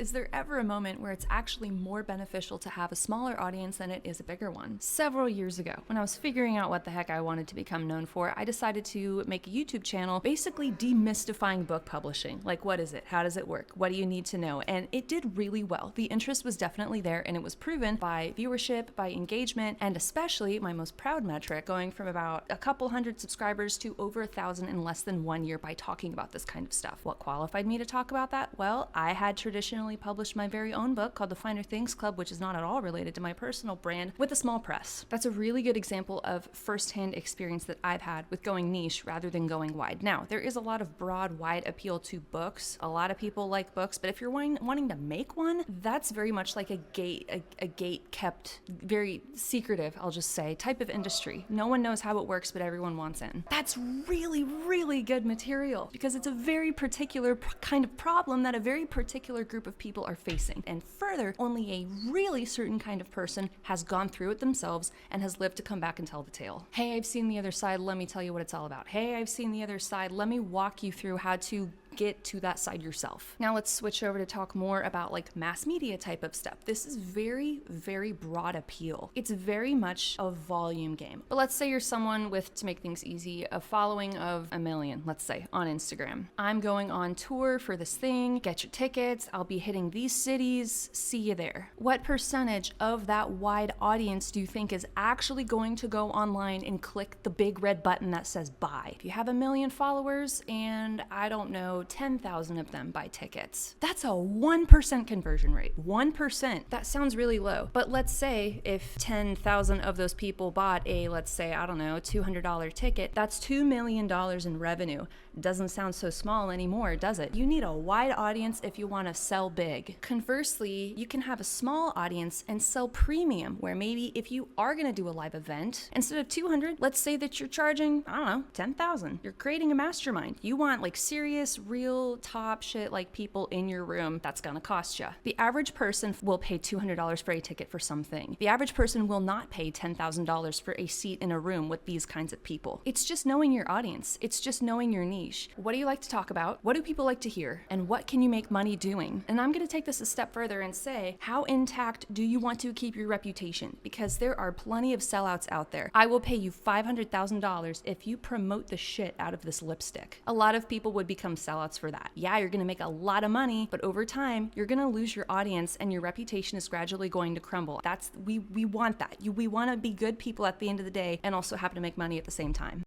Is there ever a moment where it's actually more beneficial to have a smaller audience than it is a bigger one? Several years ago, when I was figuring out what the heck I wanted to become known for, I decided to make a YouTube channel basically demystifying book publishing. Like, what is it? How does it work? What do you need to know? And it did really well. The interest was definitely there, and it was proven by viewership, by engagement, and especially my most proud metric, going from about a couple hundred subscribers to over 1,000 in less than 1 year by talking about this kind of stuff. What qualified me to talk about that? Well, I had traditionally published my very own book called The Finer Things Club, which is not at all related to my personal brand, with a small press. That's a really good example of firsthand experience that I've had with going niche rather than going wide. Now, there is a lot of broad, wide appeal to books. A lot of people like books, but if you're wanting to make one, that's very much like a gate kept, very secretive, I'll just say, type of industry. No one knows how it works, but everyone wants in. That's really, really good material because it's a very particular kind of problem that a very particular group of people are facing. And further, only a really certain kind of person has gone through it themselves and has lived to come back and tell the tale. Hey, I've seen the other side. Let me tell you what it's all about. Hey, I've seen the other side. Let me walk you through how to get to that side yourself. Now let's switch over to talk more about like mass media type of stuff. This is very, very broad appeal. It's very much a volume game. But let's say you're someone with, to make things easy, a following of 1 million, let's say, on Instagram. I'm going on tour for this thing, get your tickets, I'll be hitting these cities, see you there. What percentage of that wide audience do you think is actually going to go online and click the big red button that says buy? If you have 1 million followers and I don't know, 10,000 of them buy tickets. That's a 1% conversion rate. 1%. That sounds really low. But let's say if 10,000 of those people bought a, let's say, I don't know, $200 ticket, that's $2 million in revenue. Doesn't sound so small anymore, does it? You need a wide audience if you want to sell big. Conversely, you can have a small audience and sell premium, where maybe if you are going to do a live event, instead of 200, let's say that you're charging, I don't know, 10,000. You're creating a mastermind. You want like serious, real top shit like people in your room. That's going to cost you. The average person will pay $200 for a ticket for something. The average person will not pay $10,000 for a seat in a room with these kinds of people. It's just knowing your audience. It's just knowing your niche. What do you like to talk about? What do people like to hear? And what can you make money doing? And I'm going to take this a step further and say, how intact do you want to keep your reputation? Because there are plenty of sellouts out there. I will pay you $500,000 if you promote the shit out of this lipstick. A lot of people would become sellouts for that. Yeah, you're going to make a lot of money, but over time, you're going to lose your audience and your reputation is gradually going to crumble. We want that. We want to be good people at the end of the day and also happen to make money at the same time.